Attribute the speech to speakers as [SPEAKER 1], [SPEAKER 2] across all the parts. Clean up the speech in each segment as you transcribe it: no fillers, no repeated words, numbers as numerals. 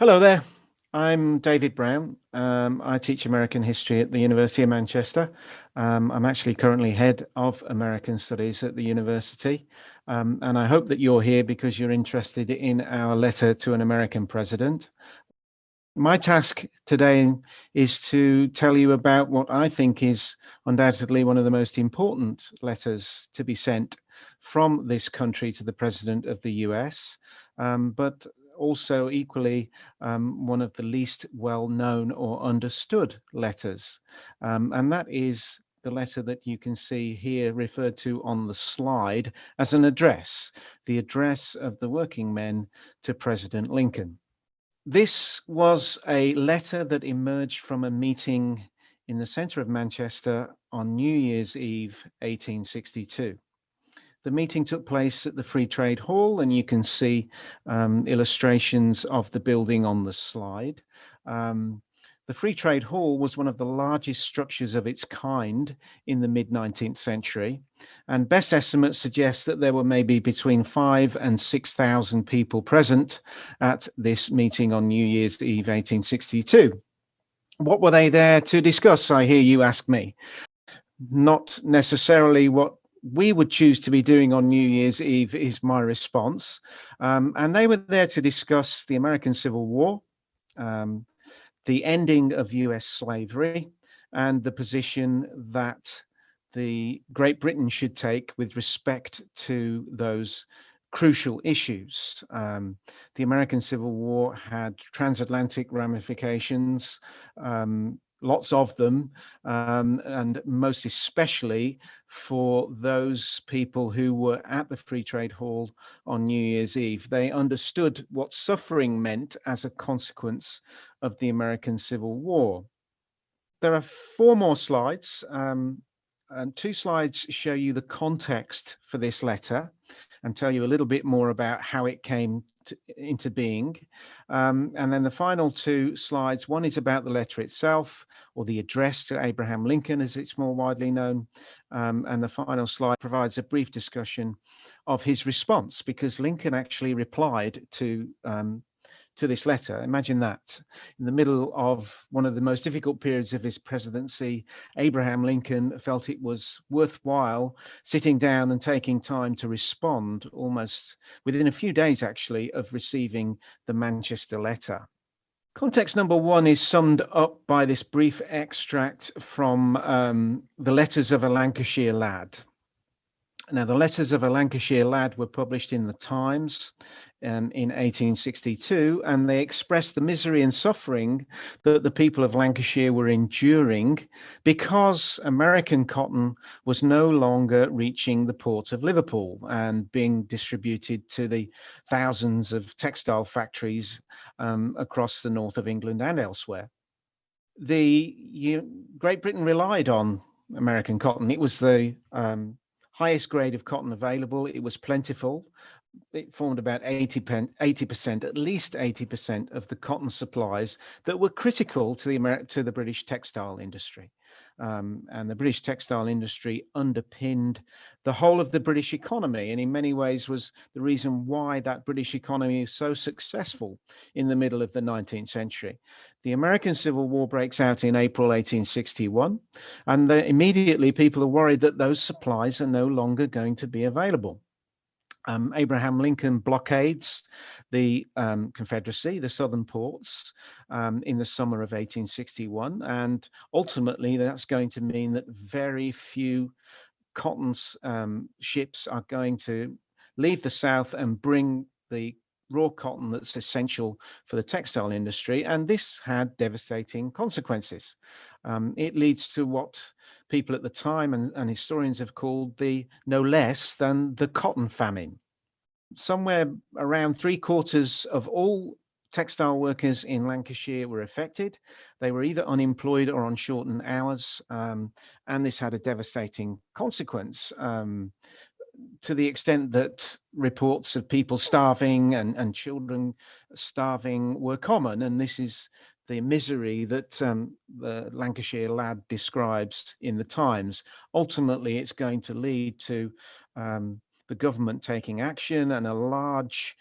[SPEAKER 1] Hello there. I'm David Brown. I teach American history at the University of Manchester. I'm actually currently head of American Studies at the university. And I hope that you're here because you're interested in our letter to an American president. My task today is to tell you about what I think is undoubtedly one of the most important letters to be sent from this country to the President of the US, but also equally one of the least well known or understood letters. And that is the letter that you can see here referred to on the slide as an address, the address of the working men to President Lincoln. This was a letter that emerged from a meeting in the centre of Manchester on New Year's Eve, 1862. The meeting took place at the Free Trade Hall, and you can see illustrations of the building on the slide. The Free Trade Hall was one of the largest structures of its kind in the mid-19th century, and best estimates suggest that there were maybe between 5,000 and 6,000 people present at this meeting on New Year's Eve, 1862. What were they there to discuss, I hear you ask me? Not necessarily what we would choose to be doing on New Year's Eve, is my response. And they were there to discuss the American Civil War, um, the ending of US slavery, and the position that the Great Britain should take with respect to those crucial issues. The American Civil War had transatlantic ramifications, lots of them, and most especially for those people who were at the Free Trade Hall on New Year's Eve. They understood what suffering meant as a consequence of the American Civil War. There are four more slides, and two slides show you the context for this letter and tell you a little bit more about how it came into being. And then the final two slides, one is about the letter itself, or the address to Abraham Lincoln, as it's more widely known. And the final slide provides a brief discussion of his response, because Lincoln actually replied to this letter. Imagine that. In the middle of one of the most difficult periods of his presidency, Abraham Lincoln felt it was worthwhile sitting down and taking time to respond, almost within a few days, actually, of receiving the Manchester letter. Context number one is summed up by this brief extract from the Letters of a Lancashire Lad. Now, the Letters of a Lancashire Lad were published in the Times in 1862, and they expressed the misery and suffering that the people of Lancashire were enduring because American cotton was no longer reaching the port of Liverpool and being distributed to the thousands of textile factories across the north of England and elsewhere. Great Britain relied on American cotton. It was the highest grade of cotton available. It was plentiful. It formed about 80%, at least 80% of the cotton supplies that were critical to the British textile industry. And the British textile industry underpinned the whole of the British economy, and in many ways was the reason why that British economy was so successful in the middle of the 19th century. The American Civil War breaks out in April 1861, and immediately people are worried that those supplies are no longer going to be available. Abraham Lincoln blockades the Confederacy, the southern ports, in the summer of 1861. And ultimately, that's going to mean that very few cotton ships are going to leave the south and bring the raw cotton that's essential for the textile industry. And this had devastating consequences. It leads to what people at the time and historians have called the no less than the cotton famine. Somewhere around 3/4 of all textile workers in Lancashire were affected. They were either unemployed or on shortened hours, and this had a devastating consequence, to the extent that reports of people starving and children starving were common. And this is the misery that the Lancashire lad describes in the Times. Ultimately, it's going to lead to the government taking action and a large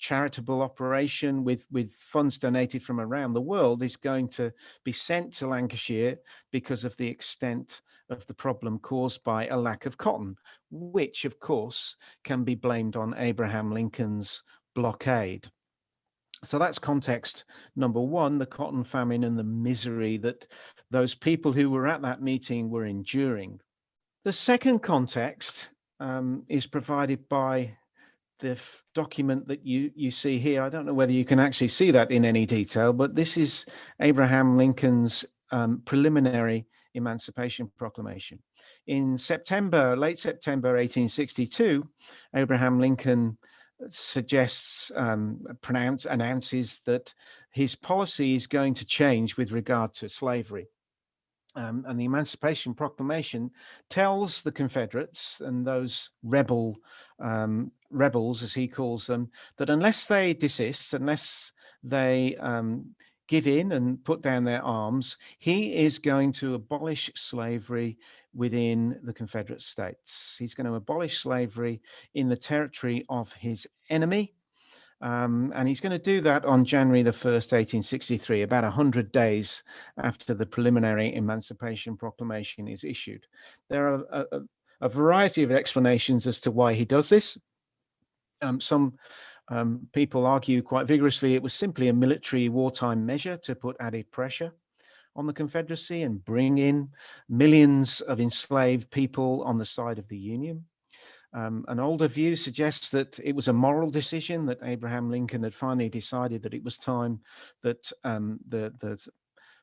[SPEAKER 1] charitable operation with funds donated from around the world is going to be sent to Lancashire because of the extent of the problem caused by a lack of cotton, which of course can be blamed on Abraham Lincoln's blockade. So that's context number one, the cotton famine and the misery that those people who were at that meeting were enduring. The second context is provided by the document that you see here. I don't know whether you can actually see that in any detail, but this is Abraham Lincoln's preliminary Emancipation Proclamation. In September, late September 1862, Abraham Lincoln announces that his policy is going to change with regard to slavery. And the Emancipation Proclamation tells the Confederates and those rebels, as he calls them, that unless they desist, unless they give in and put down their arms, he is going to abolish slavery within the Confederate States. He's going to abolish slavery in the territory of his enemy. And he's going to do that on January the 1st, 1863, about 100 days after the preliminary Emancipation Proclamation is issued. There are a variety of explanations as to why he does this. Some people argue quite vigorously it was simply a military wartime measure to put added pressure on the Confederacy and bring in millions of enslaved people on the side of the Union. An older view suggests that it was a moral decision, that Abraham Lincoln had finally decided that it was time that the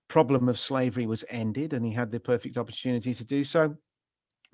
[SPEAKER 1] problem of slavery was ended, and he had the perfect opportunity to do so.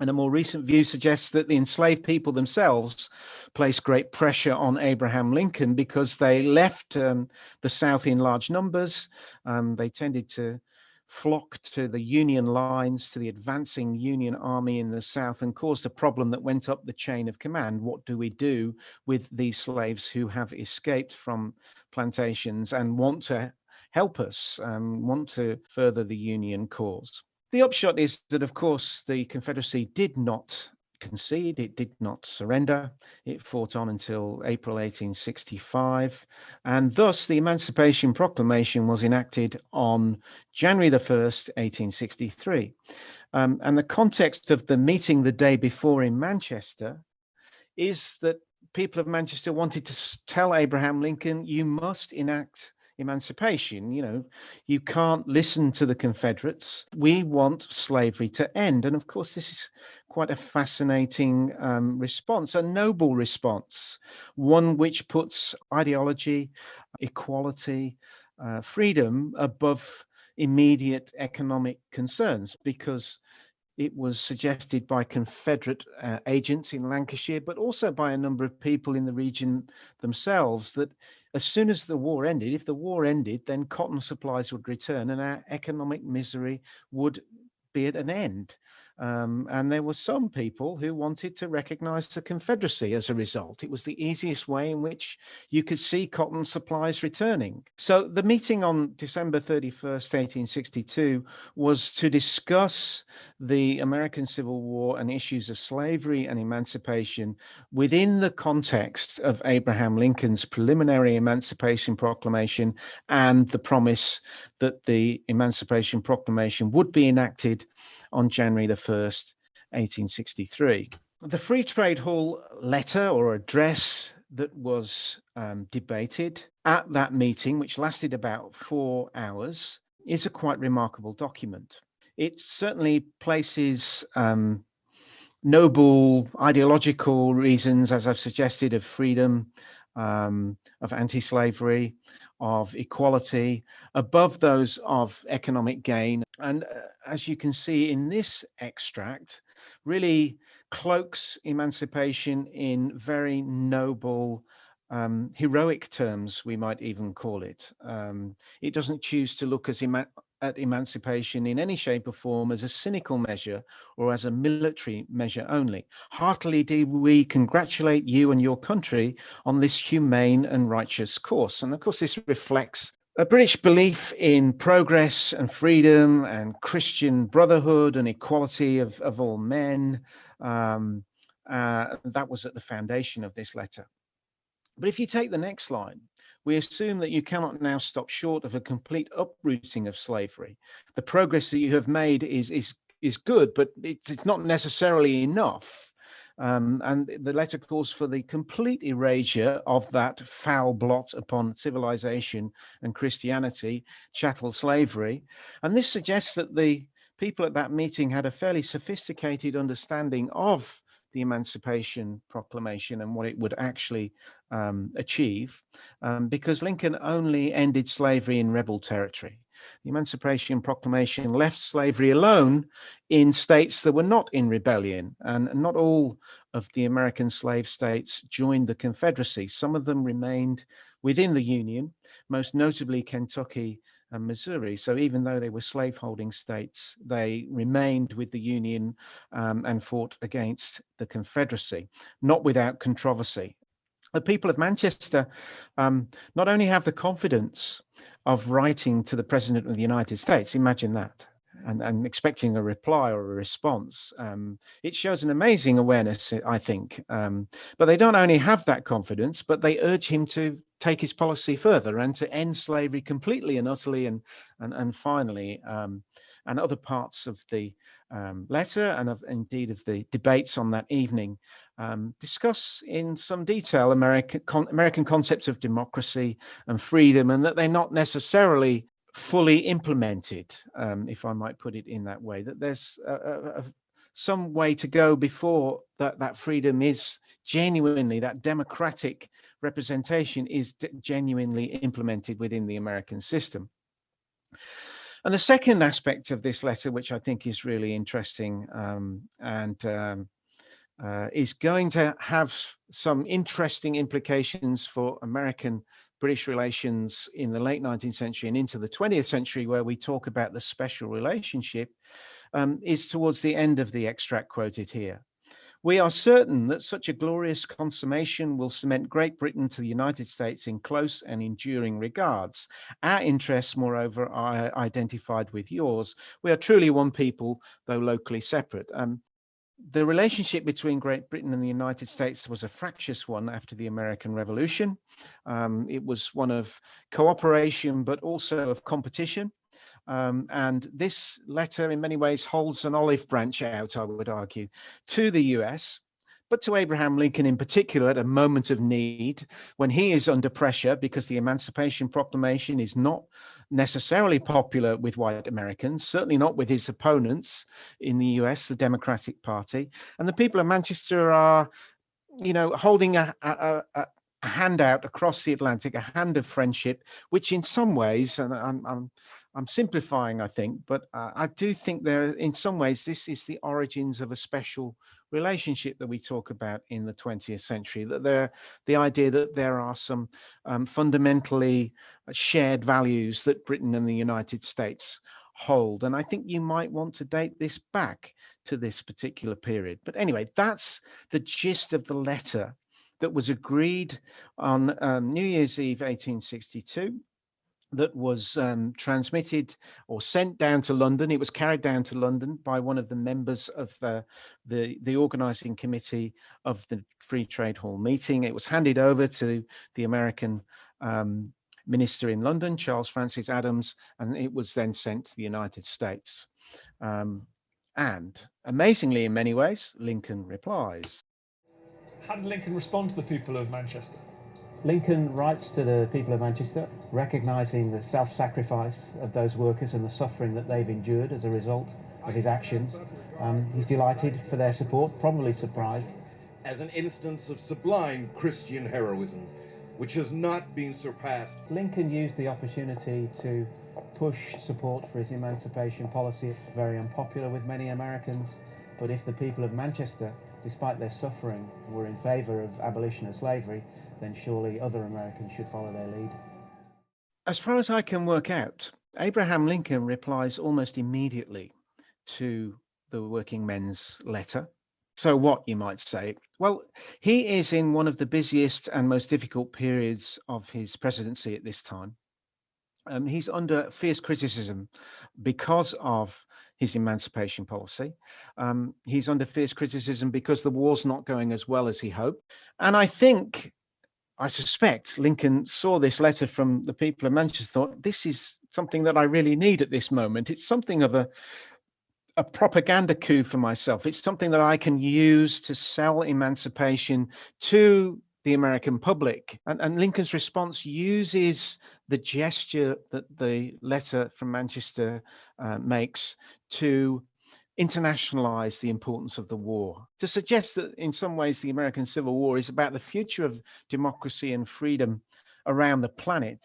[SPEAKER 1] And a more recent view suggests that the enslaved people themselves placed great pressure on Abraham Lincoln because they left the South in large numbers. They tended to flock to the Union lines, to the advancing Union army in the South, and caused a problem that went up the chain of command. What do we do with these slaves who have escaped from plantations and want to help us, want to further the Union cause? The upshot is that, of course, the Confederacy did not concede, it did not surrender. It fought on until April 1865, and thus the Emancipation Proclamation was enacted on January the 1st, 1863. And the context of the meeting the day before in Manchester is that people of Manchester wanted to tell Abraham Lincoln, you must enact emancipation. You can't listen to the Confederates. We want slavery to end. And of course, this is quite a fascinating response, a noble response, one which puts ideology, equality, freedom above immediate economic concerns, because it was suggested by Confederate agents in Lancashire, but also by a number of people in the region themselves, that as soon as the war ended, if the war ended, then cotton supplies would return and our economic misery would be at an end. And there were some people who wanted to recognize the Confederacy as a result. It was the easiest way in which you could see cotton supplies returning. So the meeting on December 31st, 1862 was to discuss the American Civil War and issues of slavery and emancipation within the context of Abraham Lincoln's preliminary Emancipation Proclamation and the promise that the Emancipation Proclamation would be enacted on January the 1st, 1863. The Free Trade Hall letter or address that was debated at that meeting, which lasted about 4 hours, is a quite remarkable document. It certainly places noble ideological reasons, as I've suggested, of freedom, of anti-slavery, of equality, above those of economic gain. And as you can see in this extract, really cloaks emancipation in very noble, heroic terms, we might even call it. It doesn't choose to look at emancipation in any shape or form as a cynical measure or as a military measure only. Heartily do we congratulate you and your country on this humane and righteous course. And of course, this reflects a British belief in progress and freedom and Christian brotherhood and equality of all men. That was at the foundation of this letter. But if you take the next slide, we assume that you cannot now stop short of a complete uprooting of slavery. The progress that you have made is good, but it's not necessarily enough. And the letter calls for the complete erasure of that foul blot upon civilization and Christianity, chattel slavery. And this suggests that the people at that meeting had a fairly sophisticated understanding of the Emancipation Proclamation and what it would actually achieve, because Lincoln only ended slavery in rebel territory. The Emancipation Proclamation left slavery alone in states that were not in rebellion, and not all of the American slave states joined the Confederacy. Some of them remained within the Union, most notably Kentucky and Missouri. So even though they were slaveholding states, they remained with the Union and fought against the Confederacy, not without controversy. The people of Manchester not only have the confidence of writing to the President of the United States, imagine that, and expecting a reply or a response. It shows an amazing awareness, I think. But they don't only have that confidence, but they urge him to take his policy further and to end slavery completely and utterly, and finally, and other parts of the letter and indeed of the debates on that evening discuss in some detail American concepts of democracy and freedom, and that they're not necessarily fully implemented, if I might put it in that way, that there's some way to go before that freedom is genuinely, that democratic representation is genuinely implemented within the American system. And the second aspect of this letter, which I think is really interesting is going to have some interesting implications for American British relations in the late 19th century and into the 20th century, where we talk about the special relationship, is towards the end of the extract quoted here. We are certain that such a glorious consummation will cement Great Britain to the United States in close and enduring regards. Our interests, moreover, are identified with yours. We are truly one people, though locally separate. The relationship between Great Britain and the United States was a fractious one after the American Revolution. It was one of cooperation, but also of competition. And this letter, in many ways, holds an olive branch out, I would argue, to the US, but to Abraham Lincoln in particular at a moment of need, when he is under pressure because the Emancipation Proclamation is not necessarily popular with white Americans, certainly not with his opponents in the US, the Democratic Party. And the people of Manchester are, holding a hand out across the Atlantic, a hand of friendship, which in some ways, and I'm simplifying, I think, but I do think in some ways, this is the origins of a special relationship that we talk about in the 20th century, that the idea that there are some fundamentally shared values that Britain and the United States hold. And I think you might want to date this back to this particular period. But anyway, that's the gist of the letter that was agreed on New Year's Eve, 1862. That was transmitted or sent down to London. It was carried down to London by one of the members of the organising committee of the Free Trade Hall meeting. It was handed over to the American minister in London, Charles Francis Adams, and it was then sent to the United States. And amazingly, in many ways, Lincoln replies.
[SPEAKER 2] How did Lincoln respond to the people of Manchester?
[SPEAKER 3] Lincoln writes to the people of Manchester, recognising the self-sacrifice of those workers and the suffering that they've endured as a result of his actions. He's delighted for their support, probably surprised.
[SPEAKER 4] As an instance of sublime Christian heroism, which has not been surpassed.
[SPEAKER 3] Lincoln used the opportunity to push support for his emancipation policy, very unpopular with many Americans, but if the people of Manchester, despite their suffering, were in favour of abolition of slavery, then surely other Americans should follow their lead.
[SPEAKER 1] As far as I can work out, Abraham Lincoln replies almost immediately to the working men's letter. So what, you might say? Well, he is in one of the busiest and most difficult periods of his presidency at this time. He's under fierce criticism because of his emancipation policy. He's under fierce criticism because the war's not going as well as he hoped. And I think I suspect Lincoln saw this letter from the people of Manchester, thought, this is something that I really need at this moment. It's something of a propaganda coup for myself. It's something that I can use to sell emancipation to the American public. And Lincoln's response uses the gesture that the letter from Manchester makes to internationalize the importance of the war, to suggest that in some ways the American Civil War is about the future of democracy and freedom around the planet.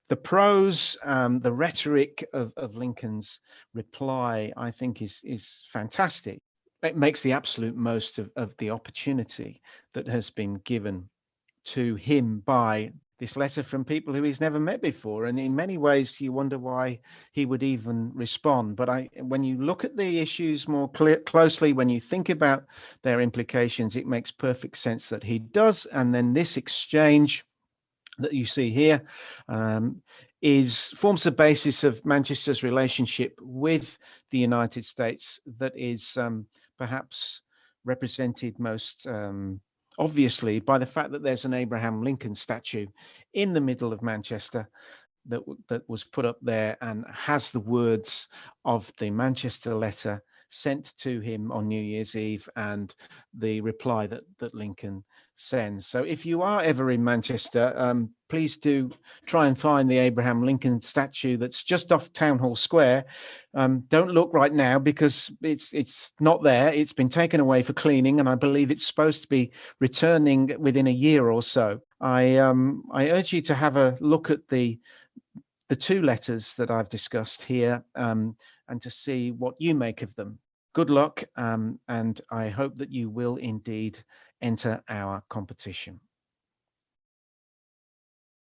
[SPEAKER 1] The prose, the rhetoric of Lincoln's reply, I think, is fantastic. It makes the absolute most of the opportunity that has been given to him by this letter from people who he's never met before. And in many ways, you wonder why he would even respond. But when you look at the issues more closely, when you think about their implications, it makes perfect sense that he does. And then this exchange that you see here forms the basis of Manchester's relationship with the United States that is perhaps represented most obviously by the fact that there's an Abraham Lincoln statue in the middle of Manchester that was put up there and has the words of the Manchester letter sent to him on New Year's Eve and the reply that Lincoln sends. So if you are ever in Manchester, please do try and find the Abraham Lincoln statue that's just off Town Hall Square. Don't look right now because it's not there. It's been taken away for cleaning, and I believe it's supposed to be returning within a year or so. I urge you to have a look at the two letters that I've discussed here and to see what you make of them. Good luck, and I hope that you will indeed enter our competition.